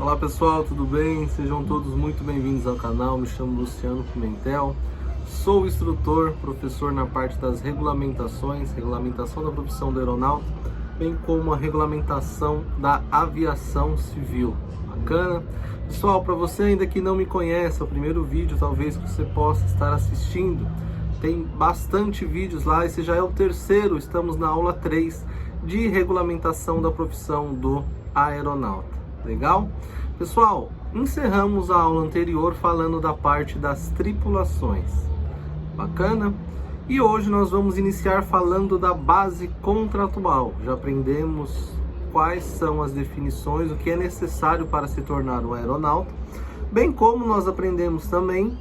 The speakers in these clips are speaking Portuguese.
Olá pessoal, tudo bem? Sejam todos muito bem-vindos ao canal. Me chamo Luciano Pimentel, sou instrutor, professor na parte das regulamentações, regulamentação da profissão do aeronauta, bem como a regulamentação da aviação civil. Bacana? Pessoal, para você ainda que não me conhece, é o primeiro vídeo talvez que você possa estar assistindo. Tem bastante vídeos lá, esse já é o terceiro, estamos na aula 3 de regulamentação da profissão do aeronauta. Legal? Pessoal, encerramos a aula anterior falando da parte das tripulações. Bacana? E hoje nós vamos iniciar falando da base contratual. Já aprendemos quais são as definições, o que é necessário para se tornar um aeronauta, bem como nós aprendemos também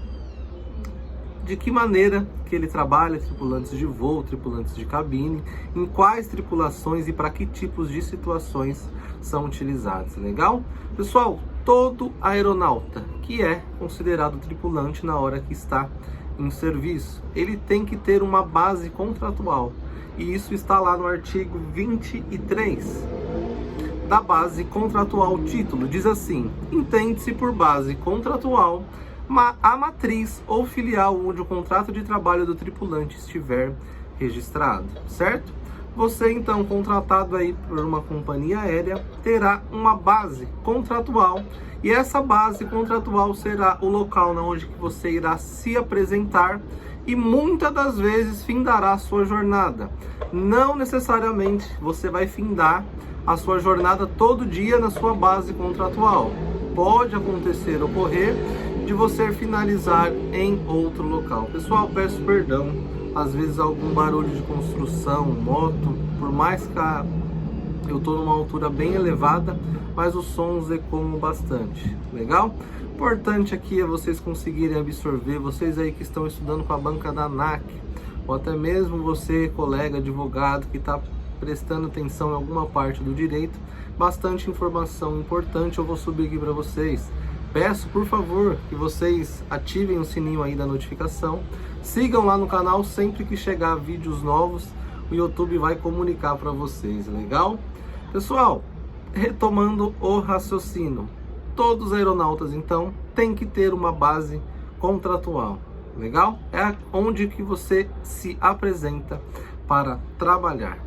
de que maneira que ele trabalha, tripulantes de voo, tripulantes de cabine, em quais tripulações e para que tipos de situações são utilizados. Legal? Pessoal, todo aeronauta que é considerado tripulante na hora que está em serviço, ele tem que ter uma base contratual. E isso está lá no artigo 23 da base contratual. O título diz assim: entende-se por base contratual a matriz ou filial onde o contrato de trabalho do tripulante estiver registrado, certo? Você então, contratado aí por uma companhia aérea, terá uma base contratual, e essa base contratual será o local onde você irá se apresentar e muitas das vezes findará a sua jornada. Não necessariamente você vai findar a sua jornada todo dia na sua base contratual. Pode acontecer, ocorrer, de você finalizar em outro local. Pessoal, peço perdão, às vezes algum barulho de construção, moto, por mais que eu estou numa altura bem elevada, mas os sons ecoam bastante. Legal? Importante aqui é vocês conseguirem absorver, vocês aí que estão estudando com a banca da ANAC, ou até mesmo você, colega advogado, que está prestando atenção em alguma parte do direito, bastante informação importante eu vou subir aqui para vocês. Peço, por favor, que vocês ativem o sininho aí da notificação, sigam lá no canal, sempre que chegar vídeos novos, o YouTube vai comunicar para vocês, legal? Pessoal, retomando o raciocínio, todos os aeronautas, então, têm que ter uma base contratual, legal? É onde que você se apresenta para trabalhar.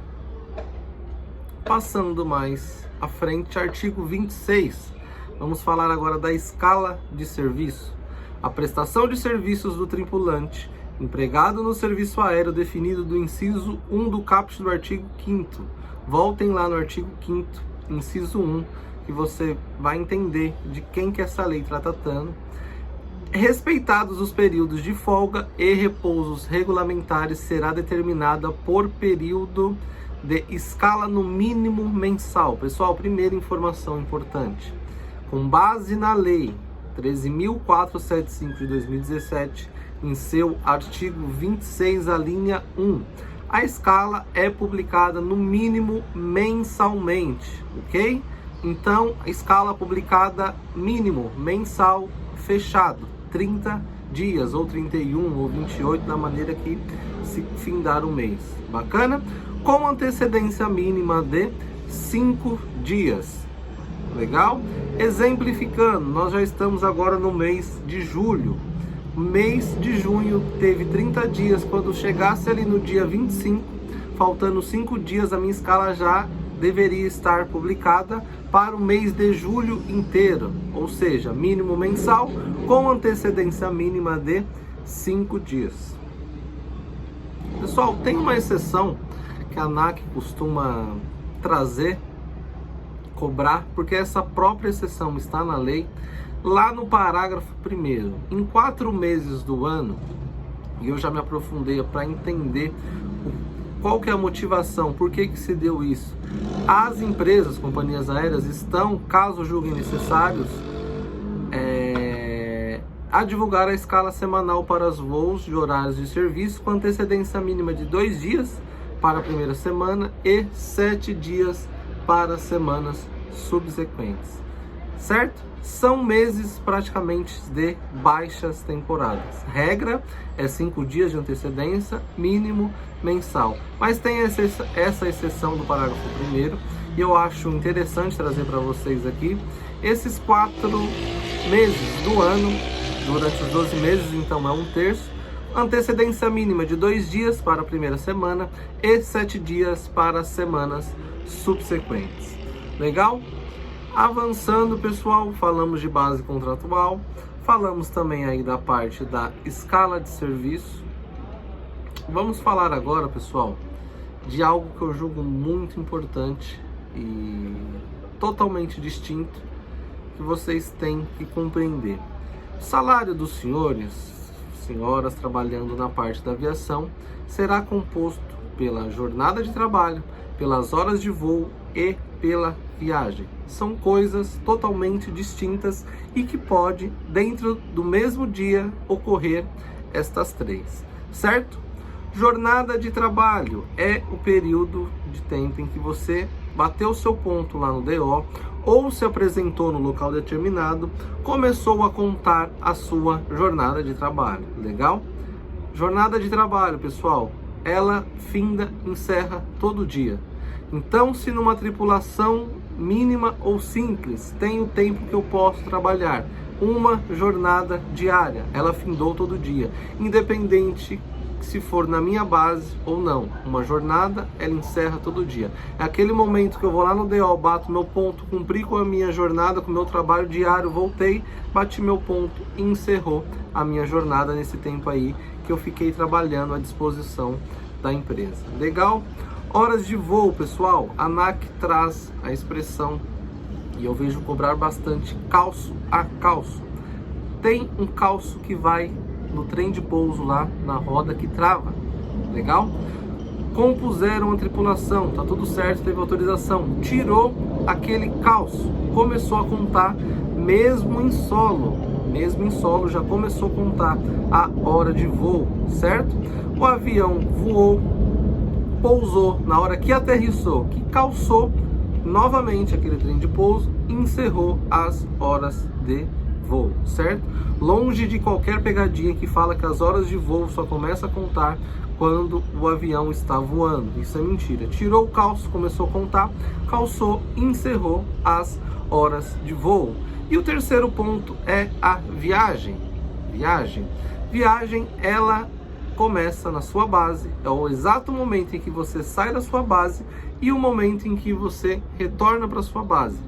Passando mais à frente, artigo 26. Vamos falar agora da escala de serviço. A prestação de serviços do tripulante empregado no serviço aéreo definido do inciso 1 do caput do artigo 5º. Voltem lá no artigo 5º, inciso 1, que você vai entender de quem que essa lei está tratando. Respeitados os períodos de folga e repousos regulamentares, será determinada por período de escala no mínimo mensal. Pessoal, primeira informação importante. Com base na Lei 13.475 de 2017, em seu artigo 26, a linha 1, a escala é publicada no mínimo mensalmente, ok? Então, a escala publicada mínimo mensal fechado, 30 dias, ou 31, ou 28, da maneira que se findar o mês. Bacana? Com antecedência mínima de 5 dias. Legal? Exemplificando, nós já estamos agora no mês de julho. O mês de junho teve 30 dias. Quando chegasse ali no dia 25, faltando 5 dias, a minha escala já deveria estar publicada para o mês de julho inteiro. Ou seja, mínimo mensal com antecedência mínima de 5 dias. Pessoal, tem uma exceção que a ANAC costuma trazer, cobrar, porque essa própria exceção está na lei, lá no parágrafo 1º. Em 4 meses do ano, e eu já me aprofundei para entender qual que é a motivação, por que que se deu isso. As empresas, companhias aéreas, estão, caso julguem necessários, a divulgar a escala semanal para os voos de horários de serviço, com antecedência mínima de 2 dias para a primeira semana e 7 dias para semanas subsequentes, certo? São meses praticamente de baixas temporadas. Regra é 5 dias de antecedência, mínimo mensal. Mas tem essa exceção do parágrafo 1º, eu acho interessante trazer para vocês aqui esses 4 meses do ano, durante os 12 meses, então é 1/3, antecedência mínima de 2 dias para a primeira semana e 7 dias para as semanas subsequentes. Legal? Avançando, pessoal, falamos de base contratual, falamos também aí da parte da escala de serviço. Vamos falar agora, pessoal, de algo que eu julgo muito importante e totalmente distinto, que vocês têm que compreender. O salário dos senhoras trabalhando na parte da aviação será composto pela jornada de trabalho, pelas horas de voo e pela viagem. São coisas totalmente distintas e que pode, dentro do mesmo dia, ocorrer estas 3, certo? Jornada de trabalho é o período de tempo em que você bateu o seu ponto lá no DO ou se apresentou no local determinado, começou a contar a sua jornada de trabalho. Legal? Jornada de trabalho, pessoal, ela encerra todo dia. Então, se numa tripulação mínima ou simples, tem o tempo que eu posso trabalhar, uma jornada diária, ela findou todo dia, independente se for na minha base ou não. Uma jornada, ela encerra todo dia. É aquele momento que eu vou lá no DO, bato meu ponto, cumpri com a minha jornada, com o meu trabalho diário, voltei, bati meu ponto e encerrou a minha jornada nesse tempo aí que eu fiquei trabalhando à disposição da empresa. Legal? Horas de voo, pessoal, a ANAC traz a expressão, e eu vejo cobrar bastante, calço a calço. Tem um calço que vai no trem de pouso lá na roda que trava. Legal? Compuseram a tripulação, tá tudo certo, teve autorização, tirou aquele calço, começou a contar mesmo em solo já começou a contar a hora de voo, certo? O avião voou, pousou, na hora que aterrissou, que calçou novamente aquele trem de pouso, encerrou as horas de voo, certo? Longe de qualquer pegadinha que fala que as horas de voo só começa a contar quando o avião está voando. Isso é mentira. Tirou o calço, começou a contar, calçou, encerrou as horas de voo. E o terceiro ponto é a viagem. Viagem, ela começa na sua base, é o exato momento em que você sai da sua base e o momento em que você retorna para sua base,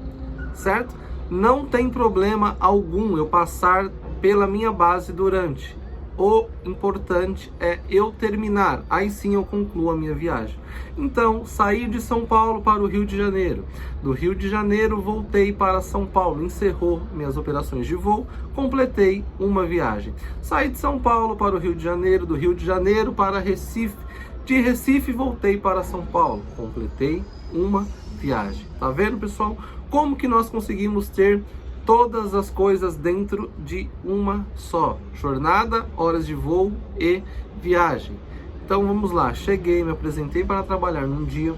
certo? Não tem problema algum eu passar pela minha base durante. O importante é eu terminar, aí sim eu concluo a minha viagem. Então, saí de São Paulo para o Rio de Janeiro. Do Rio de Janeiro, voltei para São Paulo, encerrou minhas operações de voo, completei uma viagem. Saí de São Paulo para o Rio de Janeiro, do Rio de Janeiro para Recife. De Recife, voltei para São Paulo, completei uma viagem. Tá vendo, pessoal? Como que nós conseguimos ter todas as coisas dentro de uma só? Jornada, horas de voo e viagem. Então vamos lá, cheguei, me apresentei para trabalhar num dia,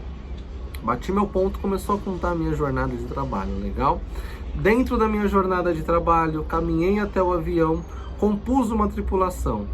bati meu ponto, começou a contar a minha jornada de trabalho, legal? Dentro da minha jornada de trabalho, caminhei até o avião, compus uma tripulação.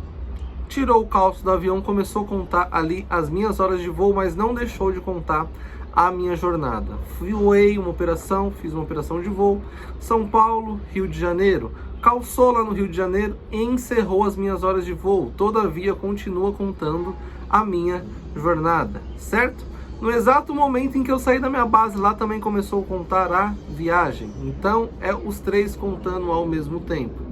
Tirou o calço do avião, começou a contar ali as minhas horas de voo, mas não deixou de contar a minha jornada. Voei uma operação, fiz uma operação de voo, São Paulo, Rio de Janeiro, calçou lá no Rio de Janeiro e encerrou as minhas horas de voo. Todavia, continua contando a minha jornada, certo? No exato momento em que eu saí da minha base, lá também começou a contar a viagem. Então, é os 3 contando ao mesmo tempo.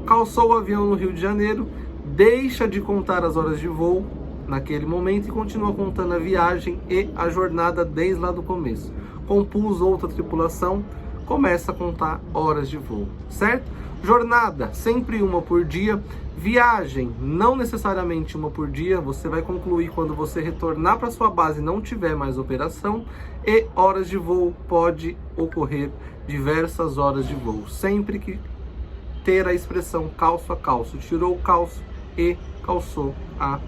Calçou o avião no Rio de Janeiro, deixa de contar as horas de voo naquele momento e continua contando a viagem e a jornada desde lá do começo. Compus outra tripulação, começa a contar horas de voo, certo? Jornada, sempre uma por dia. Viagem, não necessariamente uma por dia. Você vai concluir quando você retornar para sua base e não tiver mais operação. E horas de voo, pode ocorrer diversas horas de voo. Sempre que ter a expressão calço a calço. Tirou o calço e calçou a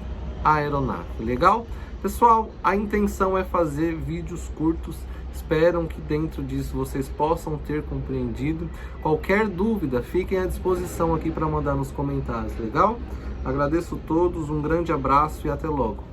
aeronave. Legal? Pessoal, a intenção é fazer vídeos curtos. Espero que dentro disso vocês possam ter compreendido. Qualquer dúvida, fiquem à disposição aqui para mandar nos comentários. Legal? Agradeço a todos, um grande abraço e até logo.